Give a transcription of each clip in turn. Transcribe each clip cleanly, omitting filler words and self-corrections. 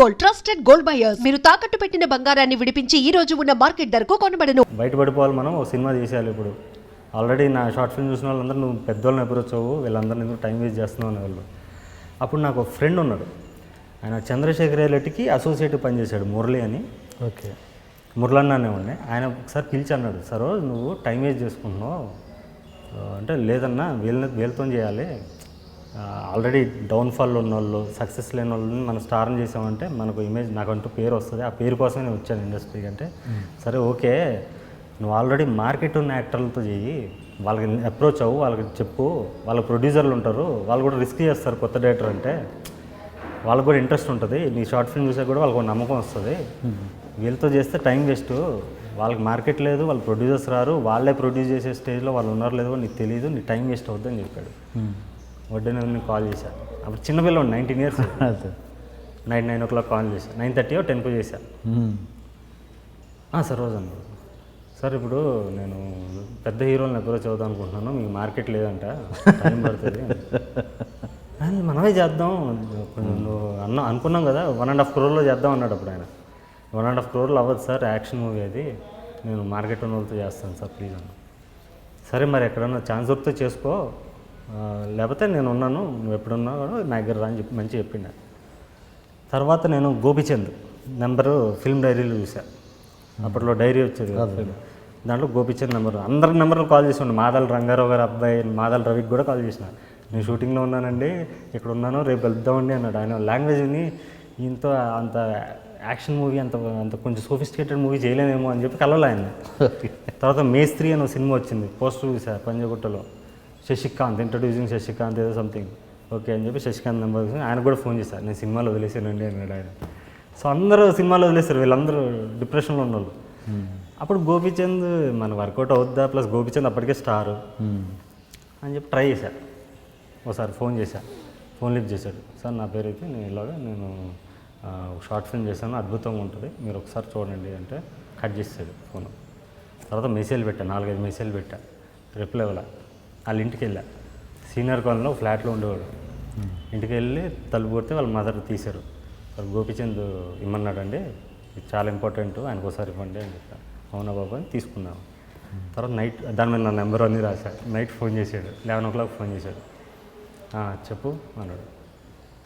Gold, trusted gold buyers. మీరు తాకట్టు పెట్టిన బంగారాన్ని విడిపించి ఈ రోజు ఉన్న మార్కెట్ ధరకు కొనబడను. బయటపడిపోవాలి, మనం ఒక సినిమా తీసేయాలి. ఇప్పుడు ఆల్రెడీ నా షార్ట్ ఫిల్మ్ చూసిన వాళ్ళందరూ నువ్వు పెద్దోళ్ళని ఎప్పుడొచ్చావు, వీళ్ళందరూ ఎందుకు టైం వేస్ట్ చేస్తున్నావు అనేవాళ్ళు. అప్పుడు నాకు ఒక ఫ్రెండ్ ఉన్నాడు, ఆయన చంద్రశేఖర్ రెడ్డికి అసోసియేట్ పనిచేశాడు, మురళి అని. ఓకే, మురళన్న అనేవాడిని. ఆయన ఒకసారి పిలిచి అన్నాడు, సరే నువ్వు టైం వేస్ట్ చేసుకుంటున్నావు అంటే, లేదన్నా వీళ్ళతో చేయాలి, ఆల్రెడీ డౌన్ఫాల్లో ఉన్న వాళ్ళు, సక్సెస్ లేని వాళ్ళని మనం స్టార్ని చేసామంటే మనకు ఇమేజ్, నాకంటూ పేరు వస్తుంది, ఆ పేరు కోసమే నేను వచ్చాను ఇండస్ట్రీకి అంటే. సరే ఓకే, నువ్వు ఆల్రెడీ మార్కెట్ ఉన్న యాక్టర్లతో చెయ్యి, వాళ్ళకి అప్రోచ్ అవ్వు, వాళ్ళకి చెప్పు, వాళ్ళ ప్రొడ్యూసర్లు ఉంటారు, వాళ్ళు కూడా రిస్క్ చేస్తారు, కొత్త డైరెక్టర్ అంటే వాళ్ళకు కూడా ఇంట్రెస్ట్ ఉంటుంది, నీ షార్ట్ ఫిల్మ్ చూసే కూడా వాళ్ళకు నమ్మకం వస్తుంది. వీళ్ళతో చేస్తే టైం వేస్ట్, వాళ్ళకి మార్కెట్ లేదు, వాళ్ళు ప్రొడ్యూసర్స్ రారు, వాళ్ళే ప్రొడ్యూస్ చేసే స్టేజ్లో వాళ్ళు ఉన్నారు లేదో నీకు తెలియదు, నీ టైం వేస్ట్ అవుద్దని చెప్పాడు. వడ్డీని నేను కాల్ చేశాను, అప్పుడు చిన్నపిల్లలు 19 years, నైట్ 9 o'clock కాల్ చేశాను, 9:30 or 10 చేశాను. సార్ రోజు అన్నాడు, సార్ ఇప్పుడు నేను పెద్ద హీరోలను అప్రోచ్ అవుదాం అనుకుంటున్నాను, మీకు మార్కెట్ లేదంట, టైం పడుతుంది, మనమే చేద్దాం, నువ్వు అనుకున్నాం కదా 1.5 crore చేద్దాం అన్నాడు. అప్పుడు ఆయన 1.5 crore అవ్వదు సార్, యాక్షన్ మూవీ అది, నేను మార్కెట్ ఉన్న వాళ్ళతో చేస్తాను సార్ ప్లీజ్ అన్న. సరే మరి ఎక్కడన్నా ఛాన్స్ దొరికితే చేసుకో, లేకపోతే నేను ఉన్నాను, నువ్వు ఎప్పుడున్నా కూడా నా దగ్గర రా అని చెప్పి మంచిగా చెప్పిండ. తర్వాత నేను గోపిచంద్ నెంబరు ఫిల్మ్ డైరీలో చూసా, అప్పట్లో డైరీ వచ్చేది, దాంట్లో గోపిచంద్ నెంబరు, అందరికి నెంబర్లు కాల్ చేసి ఉండే, మాదల రంగారావు గారు అబ్బాయి మాదల రవికి కూడా కాల్ చేసిన, నేను షూటింగ్లో ఉన్నానండి, ఇక్కడ ఉన్నాను, రేపు వెళ్దామండి అన్నాడు. ఆయన లాంగ్వేజ్ని ఇంత అంత యాక్షన్ మూవీ అంత అంత కొంచెం సోఫిస్టికేటెడ్ మూవీ చేయలేమేమో అని చెప్పి కలవలే ఆయన. తర్వాత మేస్త్రి అని ఒక సినిమా వచ్చింది, పోస్టర్ చూసా పంజగుట్టలో, శశికాంత్, ఇంట్రడ్యూసింగ్ శశికాంత్ ఏదో సంథింగ్, ఓకే అని చెప్పి శశికాంత్ నెంబర్ ఆయన కూడా ఫోన్ చేశాను, నేను సినిమాలో వదిలేసానండి అన్నాడు ఆయన. సో అందరూ సినిమాలో వదిలేస్తారు, వీళ్ళందరూ డిప్రెషన్లో ఉన్నవాళ్ళు. అప్పుడు గోపిచంద్ మన వర్కౌట్ అవుద్దా, ప్లస్ గోపిచంద్ అప్పటికే స్టారు అని చెప్పి ట్రై చేశా. ఒకసారి ఫోన్ చేశా, ఫోన్ లిఫ్ట్ చేశాడు, సార్ నా పేరు అయితే నేను షార్ట్ ఫిల్మ్ చేశాను, అద్భుతంగా ఉంటుంది, మీరు ఒకసారి చూడండి అంటే కట్ చేసాడు ఫోన్. తర్వాత మెసేజ్ పెట్టా, 4-5 మెసేజ్లు పెట్టా, రిప్లై ఇవ్వాల. వాళ్ళ ఇంటికి వెళ్ళా, సీనియర్ కాలనీలో ఫ్లాట్లో ఉండేవాడు, ఇంటికి వెళ్ళి తలుపు కొడితే వాళ్ళ మదర్ తీశారు, సార్ గోపిచంద్ ఇమ్మన్నాడండి, ఇది చాలా ఇంపార్టెంట్, ఆయనకు ఒకసారి ఇవ్వండి అని చెప్పాను. అవునా బాబు అని తీసుకున్నాను. తర్వాత నైట్ దాని మీద నా నెంబర్ అన్నీ రాశాడు, నైట్ ఫోన్ చేశాడు, 11 o'clock ఫోన్ చేశాడు, చెప్పు అన్నాడు.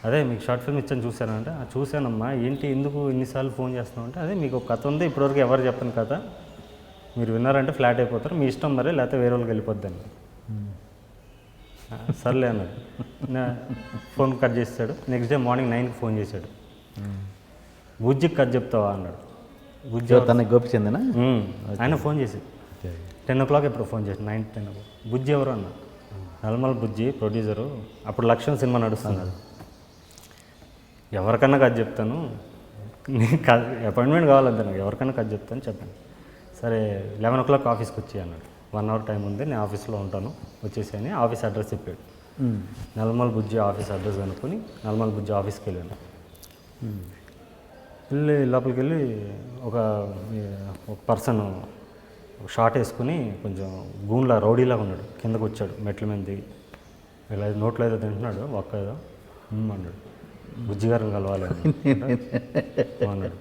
అదే మీకు షార్ట్ ఫిల్మ్ ఇచ్చాను చూశానంటే, చూశానమ్మా, ఏంటి ఎందుకు ఇన్నిసార్లు ఫోన్ చేస్తున్నావు అంటే, అదే మీకు ఒక కథ ఉంది, ఇప్పటివరకు ఎవరు చెప్పను కథ, మీరు విన్నారంటే ఫ్లాట్ అయిపోతారు, మీ ఇష్టం మరి, లేకపోతే వేరే వాళ్ళకి వెళ్ళిపోద్దని. సర్లే అన్నాడు, ఫోన్ కట్ చేస్తాడు. నెక్స్ట్ డే మార్నింగ్ 9కి ఫోన్ చేశాడు, బుజ్జికి కథ చెప్తావా అన్నాడు. బుజ్జి తనకి గోపిచందనా ఆయన ఫోన్ చేసి 10 o'clock ఎప్పుడు ఫోన్ చేసి 9-10 o'clock. బుజ్జి ఎవరు అన్న, నల్మల్ బుజ్జి ప్రొడ్యూసరు, అప్పుడు లక్ష్యం సినిమా నడుస్తున్నాడు, ఎవరికన్నా కథ చెప్తాను, నీకు అపాయింట్మెంట్ కావాలంటే నాకు ఎవరికన్నా కథ చెప్తాను చెప్పాను. సరే 11 o'clock ఆఫీస్కి వచ్చి అన్నాడు, 1 hour టైం ఉంది, నేను ఆఫీస్లో ఉంటాను వచ్చేసి అని ఆఫీస్ అడ్రస్ చెప్పాడు. నల్మల్ బుజ్జి ఆఫీస్ అడ్రస్ కనుక్కొని నల్మల్ బుజ్జి ఆఫీస్కి వెళ్ళాను. లోపలికి వెళ్ళి ఒక పర్సన్ షార్ట్ వేసుకుని కొంచెం గూన్లా రౌడీలాగా ఉన్నాడు, కిందకు వచ్చాడు, మెట్ల మీద దిగి ఇలా నోట్లో ఏదో తింటున్నాడు, ఒక్క ఏదో అన్నాడు, బుజ్జి గారిని కలవాలి అన్నాడు.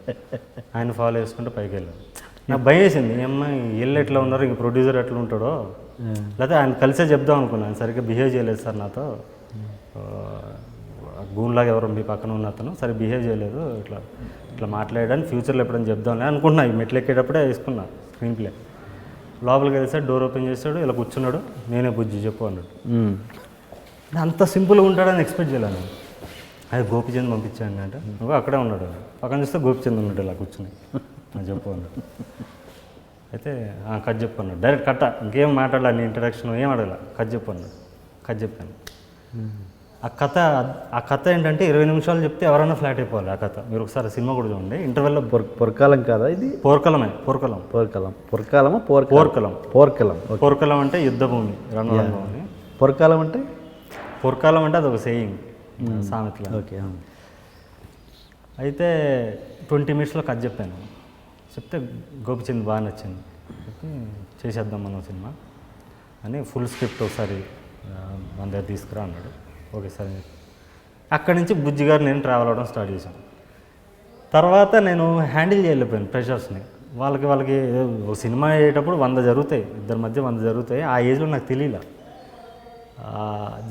ఆయన ఫాలో చేసుకుంటే పైకి వెళ్ళాడు. నాకు భయం వేసింది, అమ్మాయి వీళ్ళు ఎట్లా ఉన్నారు, ఇంక ప్రొడ్యూసర్ ఎట్లా ఉంటాడో, లేకపోతే ఆయన కలిసే చెప్దాం అనుకున్నాను, సరిగ్గా బిహేవ్ చేయలేదు సార్ నాతో, గూన్లాగా ఎవరు మీ పక్కన ఉన్న అతను సరే బిహేవ్ చేయలేదు, ఇట్లా మాట్లాడడానికి ఫ్యూచర్లో ఎప్పుడైనా చెప్దాంలే అనుకుంటున్నా. ఈ మెట్లు ఎక్కేటప్పుడే వేసుకున్నా స్క్రీన్ ప్లే. లోపలికి వెళ్ళాడు, డోర్ ఓపెన్ చేశాడు, ఇలా కూర్చున్నాడు, నేనే బుజ్జి చెప్పు అన్నాడు. అంత సింపుల్గా ఉంటాడని ఎక్స్పెక్ట్ చేయలేను. అది గోపిచంద్ పంపించాను అంటే, అక్కడే ఉన్నాడు, పక్కన చూస్తే గోపిచంద్ ఉన్నాడు ఇలా కూర్చుని, చెప్పు అన్నాడు. అయితే కట్ చెప్పు అన్నాడు, డైరెక్ట్ కట్ట, ఇంకేం మాట్లాడాలి, నీ ఇంట్రడక్షన్ ఏం అడగల, కట్ చెప్పు అన్నాడు. కట్ చెప్పాను. ఆ కథ ఏంటంటే 20 నిమిషాలు చెప్తే ఎవరైనా ఫ్లాట్ అయిపోవాలి. ఆ కథ మీరు ఒకసారి సినిమా కూడా చూడండి, ఇంటర్వెల్లో. పొరకాలం కాదా ఇది? పోర్కలం. పోర్కలం అంటే యుద్ధభూమి, రణరంగం. పొరకాలం అంటే అది ఒక సేయింగ్, సామెతలో. ఓకే. అయితే 20 minutesలో కథ చెప్పాను, చెప్తే గోపిచంద్ బాగా నచ్చింది, చేసేద్దాం మనం సినిమా అని ఫుల్ స్క్రిప్ట్ ఒకసారి మన దగ్గర తీసుకురా అన్నాడు. Okay sir. అక్కడి నుంచి బుజ్జి గారు నేను ట్రావెల్ అవ్వడం స్టార్ట్ చేశాను. తర్వాత నేను హ్యాండిల్ చేయలేకపోయాను ప్రెషర్స్ని. వాళ్ళకి ఒక సినిమా అయ్యేటప్పుడు 100 జరుగుతాయి, ఇద్దరి మధ్య 100 జరుగుతాయి. ఆ ఏజ్లో నాకు తెలియలే.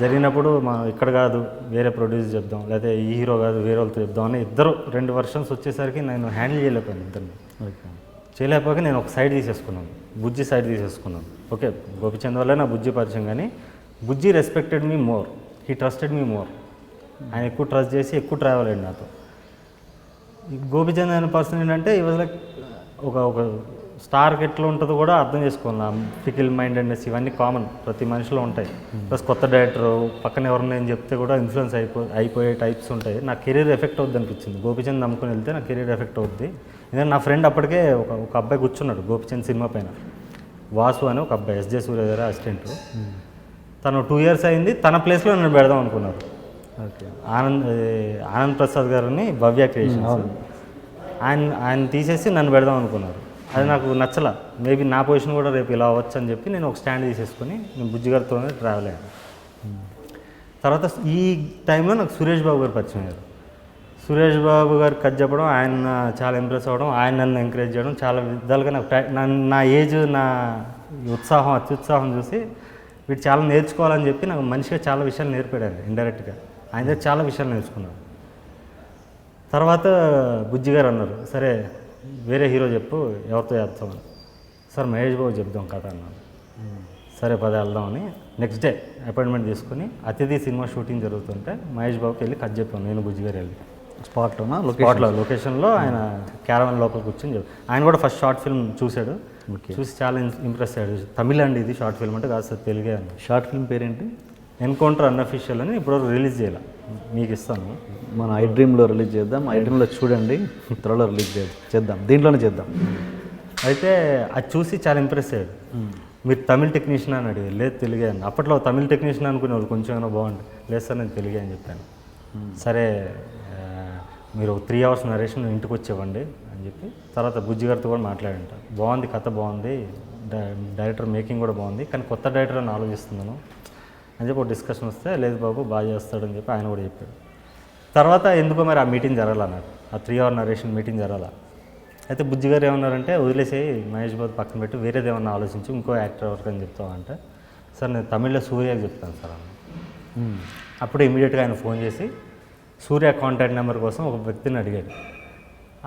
జరిగినప్పుడు మనం ఇక్కడ కాదు వేరే ప్రొడ్యూస్ చెప్దాం, లేకపోతే ఈ హీరో కాదు వేరే వాళ్ళతో చెప్దాం అని ఇద్దరు 2 వర్షన్స్ వచ్చేసరికి నేను హ్యాండిల్ చేయలేకపోయాను ఇద్దరిని. ఓకే. చేయలేకపోయాక నేను ఒక సైడ్ తీసేసుకున్నాను, బుజ్జి సైడ్ తీసేసుకున్నాను. ఓకే, గోపిచంద్ వల్లే నా బుజ్జి పరిచయం, కానీ Bujji respected me more, he trusted me more. ఆయన ఎక్కువ ట్రస్ట్ చేసి ఎక్కువ ట్రావెల్ అయ్యింది నాతో. గోపిచంద్ అనే పర్సన్ ఏంటంటే ఈ వాజ్ లైక్ ఒక స్టార్కి ఎట్లా ఉంటుందో కూడా అర్థం చేసుకోవాలి. ఫికిల్ మైండెడ్నెస్ ఇవన్నీ కామన్, ప్రతి మనిషిలో ఉంటాయి. ప్లస్ కొత్త డైరెక్టర్ పక్కన ఎవరిని నేను చెప్తే కూడా ఇన్ఫ్లుయెన్స్ అయిపోయే టైప్స్ ఉంటాయి. నా కెరీర్ ఎఫెక్ట్ అవుద్ది అనిపించింది. గోపిచంద్ నమ్ముకుని వెళ్తే నా కెరీర్ ఎఫెక్ట్ అవుద్ది. ఎందుకంటే నా ఫ్రెండ్ అప్పటికే ఒక అబ్బాయి కూర్చున్నాడు గోపిచంద్ సినిమా పైన, వాసు అని ఒక అబ్బాయి, ఎస్జే సూర్య గారి అసిస్టెంట్. తను 2 years అయింది, తన ప్లేస్లో నేను పెడదాం అనుకున్నారు. ఓకే. ఆనంద్ ప్రసాద్ గారిని భవ్య క్రియేషన్స్, ఆయన తీసేసి నన్ను పెడదాం అనుకున్నారు. అది నాకు నచ్చల. మేబీ నా పొజిషన్ కూడా రేపు ఇలా అవ్వచ్చు అని చెప్పి నేను ఒక స్టాండ్ తీసేసుకొని నేను బుజ్జి గారితోనే ట్రావెల్ అయ్యాను. తర్వాత ఈ టైంలో నాకు సురేష్ బాబు గారు పరిచయం అయ్యారు. సురేష్ బాబు గారికి కథ చెప్పడం, ఆయన చాలా ఇంప్రెస్ అవ్వడం, ఆయన నన్ను ఎంకరేజ్ చేయడం, చాలా విధాలుగా నాకు నా ఏజ్, నా అత్యుత్సాహం చూసి వీడు చాలా నేర్చుకోవాలని చెప్పి నాకు మనిషిగా చాలా విషయాలు నేర్పాడు ఇండైరెక్ట్గా. ఆయన దగ్గర చాలా విషయాలు నేర్చుకున్నాను. తర్వాత బుజ్జి గారు అన్నారు, సరే వేరే హీరో చెప్పు, ఎవరితో చేస్తామని. సార్ మహేష్ బాబు చెప్దాం కథ అన్నాను. సరే పద వెళ్దామని నెక్స్ట్ డే అపాయింట్మెంట్ తీసుకుని అతిథి సినిమా షూటింగ్ జరుగుతుంటే మహేష్ బాబుకి వెళ్ళి కథ చెప్పాను, నేను బుజ్జి గారు వెళ్ళి. స్పాట్లోనా? లొకేషన్లో ఆయన క్యారవన్ లోపల కూర్చొని చెప్పాను. ఆయన కూడా ఫస్ట్ షార్ట్ ఫిల్మ్ చూశాడు, చూసి చాలా ఇంప్రెస్ అయ్యాడు. తమిళ అండి ఇది షార్ట్ ఫిల్మ్ అంటే, కాదు సార్ తెలుగే అని. షార్ట్ ఫిల్మ్ పేరేంటి? ఎన్కౌంటర్ అన్అఫీషియల్ అని ఇప్పటివరకు రిలీజ్ చేయాలి, మీకు ఇస్తాను. మన ఐ డ్రీమ్లో రిలీజ్ చేద్దాం, ఐ డ్రీమ్లో చూడండి, త్వరలో రిలీజ్ చేద్దాం, దీంట్లోనే చేద్దాం. అయితే అది చూసి చాలా ఇంప్రెస్ అయ్యాడు. మీరు తమిళ టెక్నీషియన్ అని అడిగారు, లేదు తెలుగే అని. అప్పట్లో తమిళ టెక్నీషియన్ అనుకునేవాళ్ళు, కొంచెం ఏమైనా బాగుంటుంది. లేదు సార్ నేను తెలుగే అని చెప్పాను. సరే మీరు 3 hours నరేషన్ ఇంటికి వచ్చేవ్వండి అని చెప్పి, తర్వాత బుజ్జి గారితో కూడా మాట్లాడంట. బాగుంది కథ, బాగుంది, డైరెక్టర్ మేకింగ్ కూడా బాగుంది, కానీ కొత్త డైరెక్టర్ అని ఆలోచిస్తున్నాను అని చెప్పి ఒక డిస్కషన్ వస్తే, లేదు బాబు బాగా చేస్తాడని చెప్పి ఆయన కూడా చెప్పాడు. తర్వాత ఎందుకో మరి ఆ మీటింగ్ జరగాల నాకు, ఆ 3 hour నరేషన్ మీటింగ్ జరగాల. అయితే బుజ్జి గారు ఏమన్నారంటే, వదిలేసేయి మహేష్ బాబు పక్కన పెట్టి వేరేది ఏమన్నా ఆలోచించి ఇంకో యాక్టర్ ఎవరికి అని చెప్తామంటే, సార్ నేను తమిళ్లో సూర్యకి చెప్తాను సార్ అన్న. అప్పుడు ఇమీడియట్గా ఆయన ఫోన్ చేసి సూర్య కాంటాక్ట్ నెంబర్ కోసం ఒక వ్యక్తిని అడిగాడు.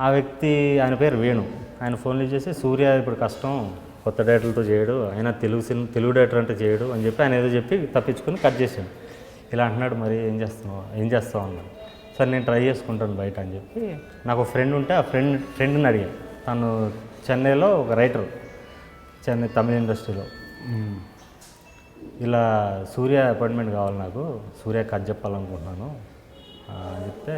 ఆ వ్యక్తి, ఆయన పేరు వేణు. ఆయన ఫోన్ లిఫ్ట్ చేసి, సూర్య ఇప్పుడు కష్టం, కొత్త డైరెక్టర్లతో చేయడు, అయినా తెలుగు డైరెక్టర్ అంటే చేయడు అని చెప్పి ఆయన ఏదో చెప్పి తప్పించుకొని కట్ చేశాడు. ఇలా అంటున్నాడు, మరి ఏం చేస్తావు అన్నాడు. సరే నేను ట్రై చేసుకుంటాను బయట అని చెప్పి, నాకు ఒక ఫ్రెండ్ ఉంటే ఆ ఫ్రెండ్ని అడిగాను. తను చెన్నైలో ఒక రైటర్, చెన్నై తమిళ ఇండస్ట్రీలో. ఇలా సూర్య అపాయింట్మెంట్ కావాలి నాకు, సూర్య కథ చెప్పాలనుకుంటున్నాను అని చెప్తే,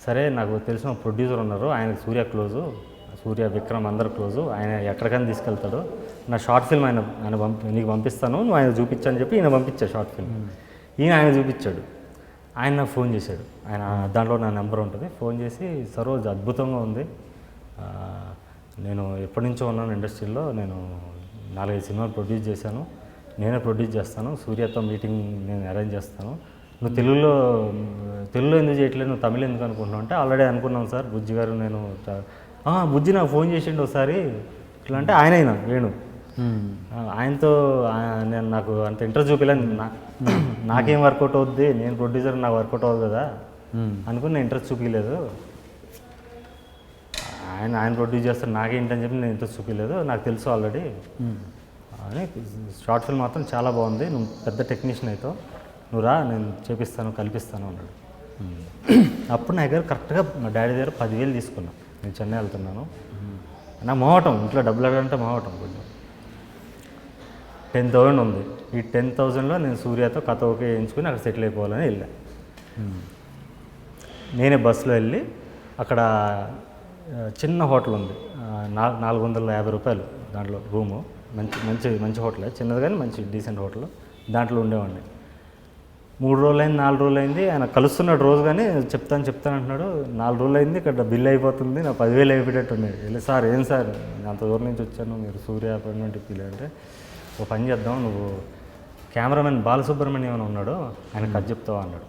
సరే నాకు తెలిసిన ప్రొడ్యూసర్ ఉన్నారు, ఆయనకు సూర్య క్లోజు, సూర్య విక్రమ్ అందరు క్లోజు, ఆయన ఎక్కడికైనా తీసుకెళ్తాడు, నా షార్ట్ ఫిల్మ్ ఆయన నీకు పంపిస్తాను, నువ్వు ఆయన చూపించని చెప్పి ఈయన పంపించాడు షార్ట్ ఫిల్మ్. ఆయన చూపించాడు. ఆయన నాకు ఫోన్ చేశాడు, ఆయన దాంట్లో నా నెంబర్ ఉంటుంది. ఫోన్ చేసి, సరోజ్ అద్భుతంగా ఉంది, నేను ఎప్పటి నుంచో ఉన్నాను ఇండస్ట్రీలో, నేను 4-5 సినిమాలు ప్రొడ్యూస్ చేశాను, నేనే ప్రొడ్యూస్ చేస్తాను, సూర్యతో మీటింగ్ నేను అరేంజ్ చేస్తాను, నువ్వు తెలుగులో ఎందుకు చేయట్లేదు, నువ్వు తమిళ ఎందుకు అనుకుంటున్నావు అంటే, ఆల్రెడీ అనుకున్నాం సార్, బుజ్జి గారు నేను బుజ్జి నాకు ఫోన్ చేసిండు ఒకసారి ఇట్లా అంటే, ఆయనైనా వేణు, ఆయనతో నేను నాకు అంత ఇంట్రెస్ట్ చూపించలేదు, నాకేం వర్కౌట్ అవుద్ది, నేను ప్రొడ్యూసర్ నాకు వర్కౌట్ అవ్వదు కదా అనుకుని నేను ఇంట్రెస్ట్ చూపించలేదు, ఆయన ప్రొడ్యూస్ చేస్తాను నాకేంటని చెప్పి నేను ఇంట్రెస్ట్ చూపించలేదు, నాకు తెలుసు ఆల్రెడీ అని. షార్ట్ ఫిల్మ్ మాత్రం చాలా బాగుంది, నువ్వు పెద్ద టెక్నీషియన్ అవుతావు, నువ్వు రా నేను చేపిస్తాను కల్పిస్తాను అన్నాడు. అప్పుడు నా దగ్గర కరెక్ట్గా మా డాడీ దగ్గర 10,000 తీసుకున్నాను, నేను చెన్నై వెళ్తున్నాను, నా మొహటం ఇంట్లో డబ్బులు అడగంటే మొహటం కొంచెం. 10,000 ఉంది, ఈ 10,000లో నేను సూర్యతో కథ ఓకే వేయించుకుని అక్కడ సెటిల్ అయిపోవాలని వెళ్ళాను. నేనే బస్సులో వెళ్ళి అక్కడ చిన్న హోటల్ ఉంది, 450 రూపాయలు దాంట్లో రూము, మంచి హోటలే, చిన్నది కానీ మంచి డీసెంట్ హోటల్, దాంట్లో ఉండేవాడిని. 3 రోజులైంది 4 రోజులైంది, ఆయన కలుస్తున్నాడు రోజు, కానీ చెప్తాను అంటున్నాడు. 4 రోజులైంది, ఇక్కడ బిల్ అయిపోతుంది, నా 10,000 అయిపోయేటట్టు ఉన్నాయి. వెళ్ళి సార్ ఏం సార్ అంత దూరం నుంచి వచ్చాను, మీరు సూర్య అపాయింట్మెంట్ ఇప్పిలే అంటే, ఓ పని చేద్దాం, నువ్వు కెమెరామెన్ బాలసుబ్రహ్మణ్యం అని ఉన్నాడు, ఆయన కథ చెప్తావా అన్నాడు.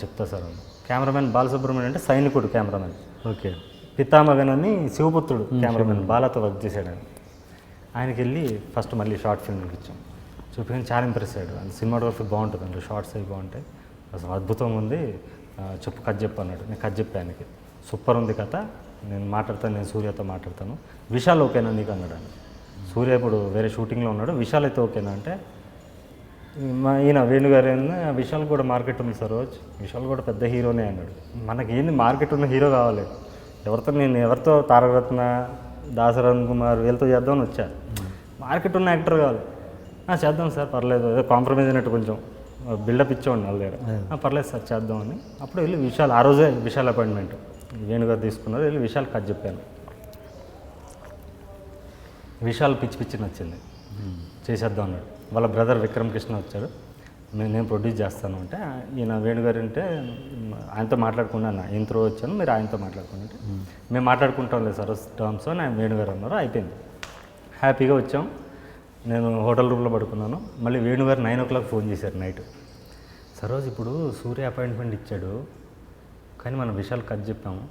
చెప్తా సార్ అన్నాడు. కెమెరామెన్ బాలసుబ్రహ్మణ్యం అంటే సైనికుడు కెమెరామెన్. ఓకే. పితామగన్ అని శివపుత్రుడు కెమెరామెన్ బాలాతో వర్క్ చేశాడు ఆయన. ఆయనకి వెళ్ళి ఫస్ట్ మళ్ళీ షార్ట్ ఫిల్మ్ ఇచ్చాం. చూపించి చాలా ఇంప్రెస్ అయ్యాడు. అది సినిమాటోగ్రఫీ బాగుంటుంది, అందులో షార్ట్స్ అవి బాగుంటాయి, అసలు అద్భుతంగా ఉంది, చెప్పు కథ చెప్పు అన్నాడు. నేను కథ చెప్పాను, ఆయనకి సూపర్ ఉంది కథ, నేను మాట్లాడతాను, నేను సూర్యతో మాట్లాడతాను, విశాల్ ఓకేనా నీకు అన్నాడు ఆయన. సూర్య ఇప్పుడు వేరే షూటింగ్లో ఉన్నాడు, విశాల్ అయితే ఓకేనా అంటే ఈయన వేణుగారు ఏంది, విశాల్ కూడా మార్కెట్ ఉంది సరోజ్, విశాల్ కూడా పెద్ద హీరోనే అన్నాడు. మనకి ఏంది మార్కెట్ ఉన్న హీరో కావాలి, ఎవరితో తారకరత్న, దాసరథ్ కుమార్ వీళ్ళతో చేద్దామని వచ్చా, మార్కెట్ ఉన్న యాక్టర్ కావాలి. చేద్దాం సార్ పర్లేదు, ఏదో కాంప్రమైజ్ అయినట్టు కొంచెం బిల్డప్ ఇచ్చేవాడిని వాళ్ళ దగ్గర. పర్లేదు సార్ చేద్దామని అప్పుడు వెళ్ళి విశాల్, ఆ రోజే విశాల్ అపాయింట్మెంట్ వేణుగారు తీసుకున్నారు, వెళ్ళి విశాల్ కథ చెప్పాను. విశాల్ పిచ్చి నచ్చింది, చేసేద్దాం అన్నాడు. వాళ్ళ బ్రదర్ విక్రమ్ కృష్ణ వచ్చాడు, నేను ప్రొడ్యూస్ చేస్తాను అంటే ఈయన వేణుగారు అంటే ఆయనతో మాట్లాడుకున్నాను, ఈయన త్రూ వచ్చాను, మీరు ఆయనతో మాట్లాడుకుంటే మేము మాట్లాడుకుంటాం లేదు సార్ టర్మ్స్ అని ఆయన వేణుగారు అన్నారు. అయిపోయింది, హ్యాపీగా వచ్చాం. నేను హోటల్ రూమ్లో పడుకున్నాను. మళ్ళీ వేణుగారు 9 o'clock ఫోన్ చేశారు నైట్. సరోజ్ ఇప్పుడు సూర్య అపాయింట్మెంట్ ఇచ్చాడు, కానీ మనం విశాల్ కథ చెప్పాము,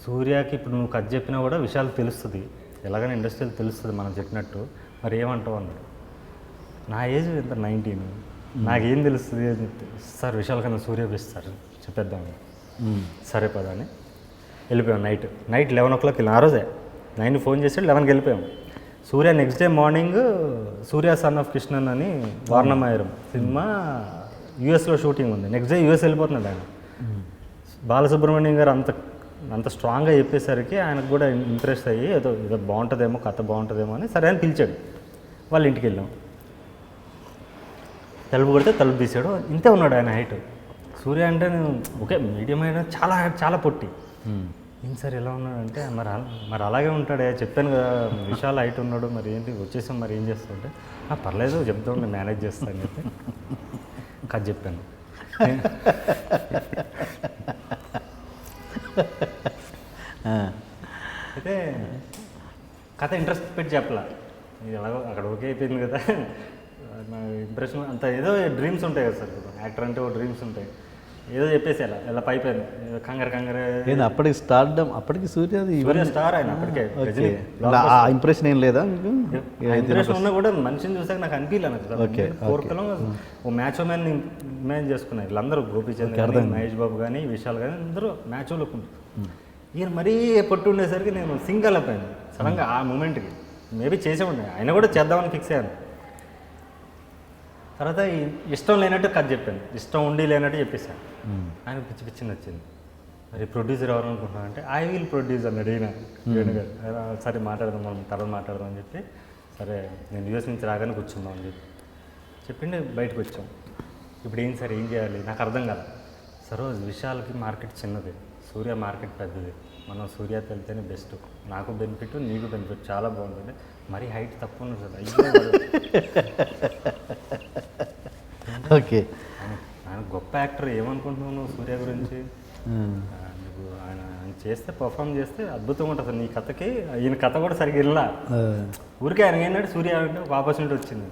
సూర్యకి ఇప్పుడు నువ్వు కథ చెప్పినా కూడా విశాల్ తెలుస్తుంది, ఎలాగైనా ఇండస్ట్రీలో తెలుస్తుంది మనం చెప్పినట్టు, మరి ఏమంటావు అన్నాడు. నా ఏజ్ ఎంత 19, నాకేం తెలుస్తుంది అని చెప్తే, సార్ విశాల్ కన్నా సూర్య బెస్ట్ సార్ చెప్పేద్దామని. సరే పదా అని వెళ్ళిపోయాం. నైట్ 11 o'clock వెళ్ళాం. ఆ రోజే 9 ఫోన్ చేసాడు, 11కి వెళ్ళిపోయాం. Surya next day morning Surya son of Krishnan అని వారణమాయరం సినిమా యూఎస్లో షూటింగ్ ఉంది, నెక్స్ట్ డే యూఎస్ వెళ్ళిపోతున్నాడు ఆయన. బాలసుబ్రహ్మణ్యం గారు అంత స్ట్రాంగ్గా చెప్పేసరికి ఆయనకు కూడా ఇంప్రెస్ అయ్యి ఏదో బాగుంటుందేమో, కథ బాగుంటుందేమో అని సరే అని పిలిచాడు. వాళ్ళ ఇంటికి వెళ్ళాం. తలుపు కొడితే తలుపు తీసాడు, ఇంతే ఉన్నాడు ఆయన హైట్. సూర్య అంటే నేను ఓకే మీడియం అయినా చాలా పొట్టి. ఏం సార్ ఎలా ఉన్నాడంటే మరి అలాగే ఉంటాడే, చెప్పాను కదా విశాల్ హైట్ ఉన్నాడు, మరి ఏంటి వచ్చేసాం, మరి ఏం చేస్తుంటే పర్లేదు చెప్తాం, నేను మేనేజ్ చేస్తాను చెప్పి కథ చెప్పాను. అయితే కథ ఇంట్రెస్ట్ పెట్టి చెప్పలా, ఎలాగో అక్కడ ఓకే అయిపోయింది కదా, నా ఇంప్రెషన్ అంత ఏదో డ్రీమ్స్ ఉంటాయి కదా సార్, యాక్టర్ అంటే ఓ డ్రీమ్స్ ఉంటాయి, ఏదో చెప్పేసి ఇలా పైపోయాను కంగారు. అప్పటికి స్టార్డమ్, అప్పటికి సూర్య స్టార్ ఆయన అప్పటికే. ఇంప్రెషన్ ఏం లేదా మీకు? ఇంప్రెషన్ ఉన్నా కూడా మనిషిని చూసాక నాకు అనిపించలేదు. కోరికలో ఓ మ్యాచ్ మ్యాన్ ఇమాజిన్ చేసుకున్నారు వీళ్ళందరూ, గోపీచంద్, మహేష్ బాబు కానీ, విశాల్ కానీ అందరూ మ్యాచ్ లుక్ ఉంటుంది. ఈయన మరీ పొట్టు ఉండేసరికి నేను సింగల్ అయిపోయాను సడన్గా ఆ మూమెంట్కి. మేబీ చేసే ఉండే, ఆయన కూడా చేద్దామని ఫిక్స్ అయ్యాను. తర్వాత ఇష్టం లేనట్టు కథ చెప్పాను, ఇష్టం ఉండి లేనట్టు చెప్పేశాను. ఆయన పిచ్చి నచ్చింది. మరి ప్రొడ్యూసర్ ఎవరు అనుకుంటున్నాను అంటే ఐ విల్ ప్రొడ్యూస్ అన్నాడు ఈయన వేణుగారు. సరే మాట్లాడదాం, మనం తర్వాత మాట్లాడదాం అని చెప్పి, సరే నేను యూఎస్ నుంచి రాగానే కూర్చుందాం అని చెప్పిండి బయటకు వచ్చాం. ఇప్పుడు ఏం సార్ ఏం చేయాలి నాకు అర్థం కాదు. సరోజ్ విశాల్కి మార్కెట్ చిన్నది, సూర్య మార్కెట్ పెద్దది, మనం సూర్యతో వెళ్తేనే బెస్ట్, నాకు బెనిఫిట్ నీకు బెనిఫిట్, చాలా బాగుంటుంది, మరీ హైట్ తక్కువ ఉన్నది కదా. ఓకే, ఆయన గొప్ప యాక్టర్, ఏమనుకుంటున్నావు నువ్వు సూర్య గురించి? నీకు ఆయన చేస్తే పర్ఫామ్ చేస్తే అద్భుతంగా ఉంటుంది నీ కథకి. ఈయన కథ కూడా సరిగ్గా వెళ్ళా, ఊరికే ఆయన ఏంటంటే సూర్య అంటే ఒక ఆపర్చునిటీ వచ్చింది.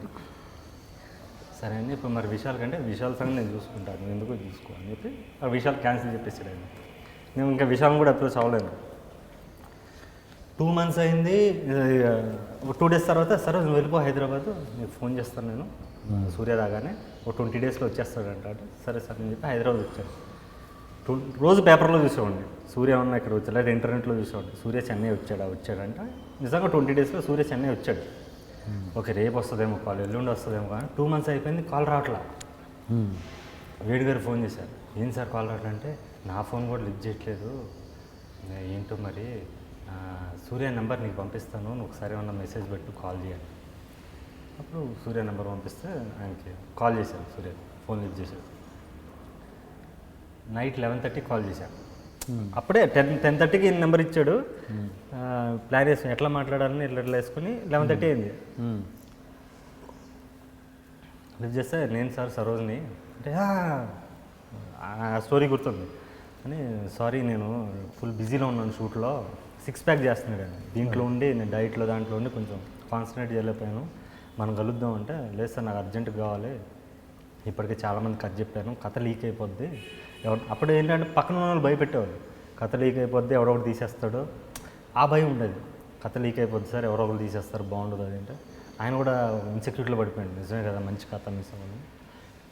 సరే అని ఇప్పుడు మరి విశాల్ కంటే విశాల్ సంగతి నేను చూసుకుంటాను, నువ్వు ఎందుకో చూసుకో అని చెప్పి ఆ విశాల్ క్యాన్సిల్ చెప్పేసాడు ఆయన. నేను ఇంకా విశాల్ కూడా అప్రోచ్ అవ్వలేను. 2 months అయింది. 2 days తర్వాత సరే నువ్వు వెళ్ళిపో హైదరాబాద్, నీకు ఫోన్ చేస్తాను నేను సూర్య రాగానే, ఒక 20 daysలో వచ్చేస్తాడంట. సరే సార్ అని చెప్పి హైదరాబాద్ వచ్చాను. రోజు పేపర్లో చూసేవాడిని సూర్య ఉన్న ఇక్కడ వచ్చాడు, లేదా ఇంటర్నెట్లో చూసేవాడిని సూర్య చెన్నై వచ్చాడంట. నిజంగా 20 daysలో సూర్య చెన్నై వచ్చాడు. ఓకే రేపు వస్తుందేమో కాల్, ఎల్లుండి వస్తుందేమో కానీ 2 months అయిపోయింది, కాల్ రావట్లా. వేడిగారు ఫోన్ చేశారు, ఏం సార్ కాల్ రావట్లంటే నా ఫోన్ కూడా లిఫ్ట్ చేయట్లేదు, ఏంటో మరి సూర్య నెంబర్ నీకు పంపిస్తాను, నువ్వు ఒకసారి ఏమన్నా మెసేజ్ పెట్టు కాల్ చేయాలి. అప్పుడు సూర్య నెంబర్ పంపిస్తే ఆయనకి కాల్ చేశాను, సూర్య ఫోన్ లిఫ్ట్ చేశాడు. నైట్ 11:30 కాల్ చేశాను. అప్పుడే 10:30కి నెంబర్ ఇచ్చాడు. ప్లాన్ వేసుకుని ఎట్లా మాట్లాడాలని ఇట్లా వేసుకుని 11:30 అయింది. లిఫ్ట్ చేస్తే నేను సార్ సరోజ్ని అంటే ఆ స్టోరీ గుర్తుంది అని, సారీ నేను ఫుల్ బిజీలో ఉన్నాను షూట్లో, 6 pack చేస్తున్నాడు అండి, దీంట్లో ఉండి నేను డైట్లో దాంట్లో ఉండి కొంచెం కాన్సన్ట్రేట్ చేయలేకపోయాను, మనం కలుద్దాం అంటే లేదు సార్ నాకు అర్జెంటుగా కావాలి, ఇప్పటికే చాలామంది కథ చెప్పాను, కథ లీక్ అయిపోద్ది. అప్పుడు ఏంటంటే పక్కన వాళ్ళు భయపెట్టేవాళ్ళు, కథ లీక్ అయిపోద్ది, ఎవడో ఒకటి తీసేస్తాడు, ఆ భయం ఉండేది. కథ లీక్ అయిపోద్ది సార్, ఎవరో ఒకరు తీసేస్తారు, బాగుండదు అది అంటే. ఆయన కూడా ఇన్సెక్యూరిటీలో పడిపోయాడు, నిజమే కదా మంచి కథ మిస్ అవ్వదు,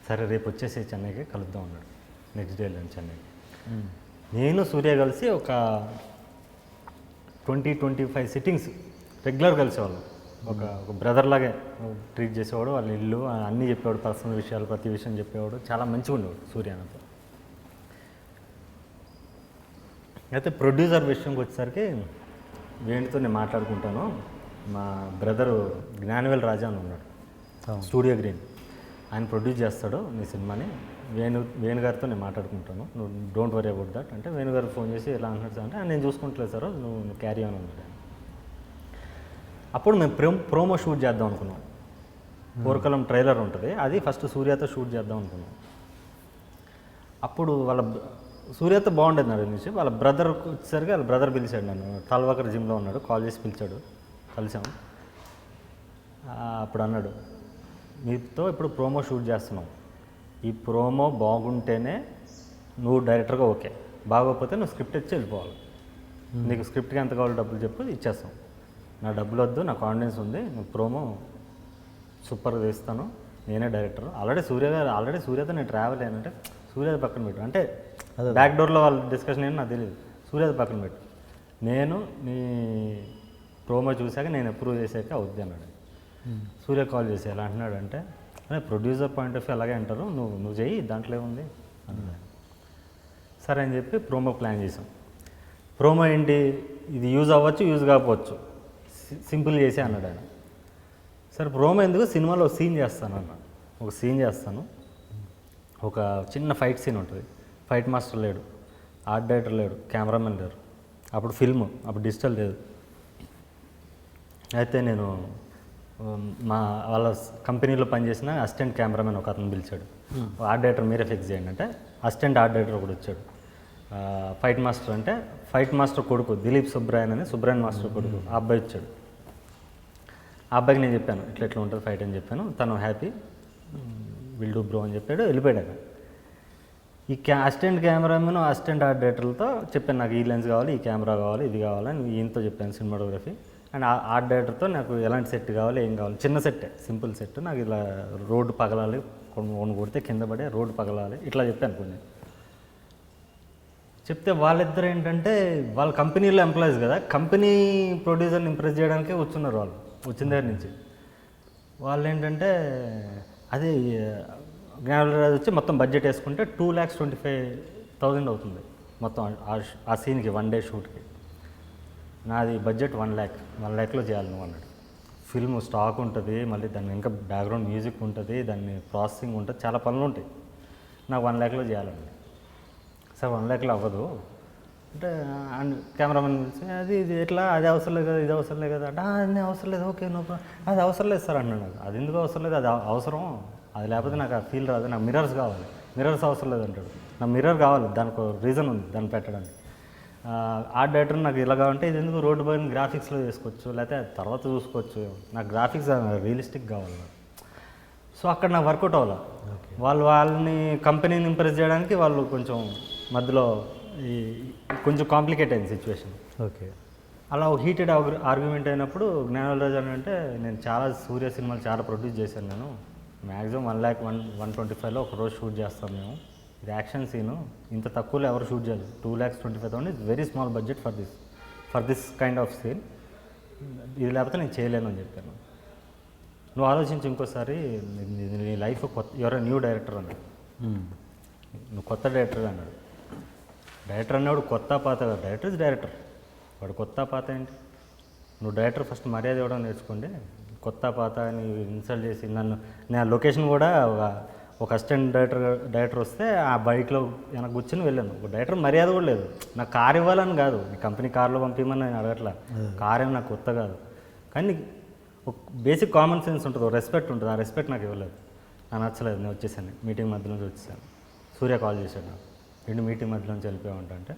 సరే రేపు వచ్చేసి చెన్నైకి కలుద్దాం అన్నాడు. నెక్స్ట్ డే వెళ్ళాను చెన్నైకి. నేను సూర్య కలిసి ఒక 20-25 సిట్టింగ్స్ రెగ్యులర్ కలిసేవాళ్ళం. ఒక బ్రదర్ లాగే ట్రీట్ చేసేవాడు. వాళ్ళ ఇల్లు అన్నీ చెప్పేవాడు, పర్సనల్ విషయాలు ప్రతి విషయం చెప్పేవాడు. చాలా మంచిగా ఉండేవాడు సూర్య నాతో. అయితే ప్రొడ్యూసర్ విషయంకి వచ్చేసరికి వేణుతో నేను మాట్లాడుకుంటాను. మా బ్రదరు జ్ఞానవేల్ రాజా అని ఉన్నాడు, స్టూడియో గ్రీన్, ఆయన ప్రొడ్యూస్ చేస్తాడు నీ సినిమాని. వేణుగారితో నేను మాట్లాడుకుంటాను, నువ్వు డోంట్ వరీ అబౌట్ దట్ అంటే. వేణుగారు ఫోన్ చేసి ఎలా అంటున్నాడు సార్ అంటే, నేను చూసుకుంటలేదు సార్, నువ్వు క్యారీ ఆన్ అన్నాడు. అప్పుడు మేము ప్రోమో షూట్ చేద్దాం అనుకున్నాం. పోర్కలం ట్రైలర్ ఉంటుంది, అది ఫస్ట్ సూర్యతో షూట్ చేద్దాం అనుకున్నాం. అప్పుడు సూర్యతో బాగుండేది నాకు నుంచి. వాళ్ళ బ్రదర్కి వచ్చేసరికి వాళ్ళ బ్రదర్ పిలిచాడు నన్ను. తాల్వాకర్ జిమ్లో ఉన్నాడు, కాల్ చేసి పిలిచాడు, కలిసాం. అప్పుడు అన్నాడు, మీతో ఇప్పుడు ప్రోమో షూట్ చేస్తున్నాం, ఈ ప్రోమో బాగుంటేనే నువ్వు డైరెక్టర్గా ఓకే, బాగోకపోతే నువ్వు స్క్రిప్ట్ ఇచ్చి వెళ్ళిపోవాలి. నీకు స్క్రిప్ట్కి ఎంత కావాలో డబ్బులు చెప్పు, ఇచ్చేస్తాం. నా డబ్బులు వద్దు, నా కాన్ఫిడెన్స్ ఉంది, నువ్వు ప్రోమో సూపర్గా తీస్తాను, నేనే డైరెక్టర్. ఆల్రెడీ సూర్యతో నేను ట్రావెల్ అయ్యానంటే సూర్యది పక్కన పెట్టు అంటే బ్యాక్ డోర్లో వాళ్ళ డిస్కషన్ ఏంటి నాకు తెలియదు. సూర్యది పక్కన పెట్టు, నేను నీ ప్రోమో చూశాక నేను అప్రూవ్ చేసాక అవుద్ది అన్నాడు. సూర్య కాల్ చేసి ఎలా అంటున్నాడు అంటే, అదే ప్రొడ్యూసర్ పాయింట్ ఆఫ్ వ్యూ అలాగే అంటారు, నువ్వు చెయ్యి, దాంట్లో ఏముంది అన్నాడు. సరే అని చెప్పి ప్రోమో ప్లాన్ చేసాం. ప్రోమో ఏంటి, ఇది యూజ్ అవ్వచ్చు, యూజ్ కాకపోవచ్చు, సింపుల్ చేసి అన్నాడు ఆయన. సరే ప్రోమో ఎందుకు, సినిమాలో ఒక సీన్ చేస్తాను అన్న, ఒక సీన్ చేస్తాను, ఒక చిన్న ఫైట్ సీన్ ఉంటుంది. ఫైట్ మాస్టర్ లేడు, ఆర్ట్ డైరెక్టర్ లేడు, కెమెరామెన్ లేరు, అప్పుడు ఫిల్మ్, అప్పుడు డిజిటల్ లేదు. అయితే నేను వాళ్ళ కంపెనీలో పనిచేసిన అసిస్టెంట్ కెమెరామెన్ ఒక అతను పిలిచాడు. ఆర్ట్ డైరెక్టర్ మీరే ఫిక్స్ చేయండి అంటే అసిస్టెంట్ ఆర్ట్ డైరెక్టర్ ఒకటి వచ్చాడు. ఫైట్ మాస్టర్ అంటే ఫైట్ మాస్టర్ కొడుకు దిలీప్ సుబ్రాయన్ అని, సుబ్రాయన్ మాస్టర్ కొడుకు, ఆ అబ్బాయి వచ్చాడు. ఆ అబ్బాయికి నేను చెప్పాను ఇట్లా ఉంటుంది ఫైట్ అని చెప్పాను. తను హ్యాపీ, విల్ డూ బ్రో అని చెప్పాడు, వెళ్ళిపోయాడు. ఈ అసిస్టెంట్ కెమెరామెన్, అసిస్టెంట్ ఆర్ట్ డైరెక్టర్లతో చెప్పాను, నాకు ఈ లెన్స్ కావాలి, ఈ కెమెరా కావాలి, ఇది కావాలని ఈయనతో చెప్పాను సినిమాటోగ్రఫీ. అండ్ ఆర్ట్ డైరెక్టర్తో నాకు ఎలాంటి సెట్ కావాలి, ఏం కావాలి, చిన్న సెట్టే, సింపుల్ సెట్, నాకు ఇలా రోడ్డు పగలాలి, కొన్ని కొడితే కింద పడే రోడ్డు పగలాలి, ఇట్లా చెప్పాను కొన్ని. చెప్తే వాళ్ళిద్దరు ఏంటంటే వాళ్ళ కంపెనీలో ఎంప్లాయీస్ కదా, కంపెనీ ప్రొడ్యూసర్ని ఇంప్రెస్ చేయడానికే వచ్చున్నారు వాళ్ళు, వచ్చిన దగ్గర నుంచి. వాళ్ళు ఏంటంటే అదే జ్ఞానరాజు వచ్చి మొత్తం బడ్జెట్ వేసుకుంటే 2,25,000 అవుతుంది మొత్తం ఆ సీన్కి, 1 డే షూట్కి. నాది బడ్జెట్ 1 lakh చేయాలి నువ్వు అన్నాడు. ఫిల్మ్ స్టాక్ ఉంటుంది, మళ్ళీ దాన్ని ఇంకా బ్యాక్గ్రౌండ్ మ్యూజిక్ ఉంటుంది, దాన్ని ప్రాసెసింగ్ ఉంటుంది, చాలా పనులు ఉంటాయి, నాకు 1 lakh చేయాలండి. సార్ 1 lakh అవ్వదు అంటే, అండ్ కెమెరామెన్ పిలిచి అది ఇది ఎట్లా, అది అవసరం లేదు కదా, ఇది అవసరం లేదు కదా అంటే, అది అవసరం లేదు, ఓకే నో ప్రాబ్లం, అది అవసరం లేదు సార్ అన్నాడు. నాకు అది ఎందుకు అవసరం లేదు, అది అవసరం, అది లేకపోతే నాకు ఆ ఫీల్ రాదు, నాకు మిర్రర్స్ కావాలి, మిర్రర్స్ అవసరం లేదు అంటాడు. నాకు మిర్రర్ కావాలి, దానికి రీజన్ ఉంది దాన్ని పెట్టడానికి. ఆర్ట్ డైరెక్టర్ నాకు ఇలా కావాలంటే ఇది ఎందుకు, రోడ్డు పైన గ్రాఫిక్స్లో చేసుకోవచ్చు, లేకపోతే తర్వాత చూసుకోవచ్చు, నాకు గ్రాఫిక్స్ రియలిస్టిక్ కావాలి. సో అక్కడ నాకు వర్కౌట్ అవ్వాలి. వాళ్ళని కంపెనీని ఇంప్రెస్ చేయడానికి వాళ్ళు కొంచెం మధ్యలో కొంచెం కాంప్లికేట్ అయింది సిచ్యువేషన్. ఓకే, అలా ఒక హీటెడ్ ఆర్గ్యుమెంట్ అయినప్పుడు జ్ఞానరాజు అని అంటే, నేను చాలా సూర్య సినిమాలు చాలా ప్రొడ్యూస్ చేశాను, నేను మ్యాక్సిమం 1,125,000 ఒక రోజు షూట్ చేస్తాం మేము, ఇది యాక్షన్ సీను, ఇంత తక్కువలో ఎవరు షూట్ చేయాలి, 2,25,000 is very small budget for this kind of scene, ఇది లేకపోతే నేను చేయలేను అని చెప్పాను. నువ్వు ఆలోచించి ఇంకోసారి, నీ లైఫ్ కొత్త, ఎవరో న్యూ డైరెక్టర్ అన్నాడు, నువ్వు కొత్త డైరెక్టర్ అన్నాడు. డైరెక్టర్ అన్నవాడు కొత్త పాత కదా, డైరెక్టర్ ఇస్ డైరెక్టర్, వాడు కొత్త పాత ఏంటి, నువ్వు డైరెక్టర్ ఫస్ట్ మర్యాద ఇవ్వడం నేర్చుకోండి. కొత్త పాత అని ఇన్సల్ట్ చేసి నేను ఆ లొకేషన్ కూడా ఒక అసిస్టెంట్ డైరెక్టర్ వస్తే ఆ బైక్లో వెనక కూర్చొని వెళ్ళాను. ఒక డైరెక్టర్ మర్యాద కూడా లేదు, నాకు కార్ ఇవ్వాలని కాదు, నీ కంపెనీ కార్లో పంపించమని నేను అడగట్లా, కార్ ఏమి నాకు కొత్త కాదు, కానీ ఒక బేసిక్ కామన్ సెన్స్ ఉంటుంది, ఒక రెస్పెక్ట్ ఉంటుంది, ఆ రెస్పెక్ట్ నాకు ఇవ్వలేదు, నాకు నచ్చలేదు. నేను వచ్చేసాను, మీటింగ్ మధ్యలో నుంచి వచ్చేసాను. సూర్య కాల్ చేశాడు నాకు, రెండు మీటింగ్ మధ్యలో నుంచి వెళ్ళిపోయామంటే,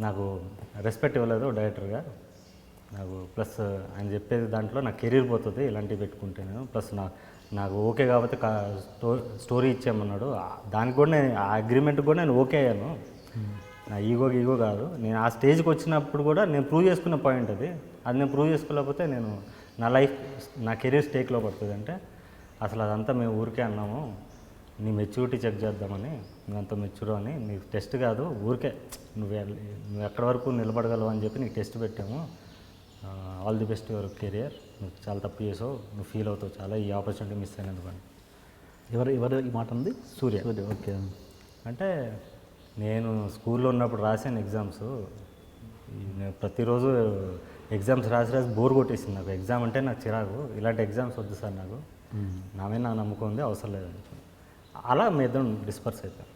నాకు రెస్పెక్ట్ ఇవ్వలేదు డైరెక్టర్గా నాకు, ప్లస్ ఆయన చెప్పేది దాంట్లో నా కెరీర్ పోతుంది ఇలాంటివి పెట్టుకుంటే నేను, ప్లస్ నాకు ఓకే కాబట్టి స్టోరీ ఇచ్చామన్నాడు, దానికి కూడా నేను ఆ అగ్రిమెంట్కి కూడా నేను ఓకే అయ్యాను, నా ఈగో కాదు, నేను ఆ స్టేజ్కి వచ్చినప్పుడు కూడా నేను ప్రూవ్ చేసుకున్న పాయింట్ అది నేను ప్రూవ్ చేసుకోలేకపోతే నేను నా లైఫ్ నా కెరీర్ స్టేక్లో పడుతుంది. అంటే అసలు అదంతా మేము ఊరికే అన్నాము, నీ మెచ్యూరిటీ చెక్ చేద్దామని, నువ్వు అంత మెచ్యూర్ అని, నీకు టెస్ట్ కాదు ఊరికే నువ్వు ఎక్కడి వరకు నిలబడగలవు అని చెప్పి నీకు టెస్ట్ పెట్టాము. All the best your career, నువ్వు చాలా తప్పు చేసావు, నువ్వు ఫీల్ అవుతావు చాలా, ఈ ఆపర్చునిటీ మిస్ అయినందుకు అని. ఎవరు ఈ మాట ఉంది? సూర్య. ఓకే. అంటే నేను స్కూల్లో ఉన్నప్పుడు రాసాను ఎగ్జామ్స్. నేను ప్రతిరోజు ఎగ్జామ్స్ రాసి బోర్ కొట్టేసింది నాకు. ఎగ్జామ్ అంటే నాకు చిరాకు, ఇలాంటి ఎగ్జామ్స్ వద్దు సార్ నాకు, నా మీద నాకు నమ్మకం ఉంది, అవసరం లేదని. అలా మీ ఇద్దరం డిస్పర్స్ అయిపోయాం.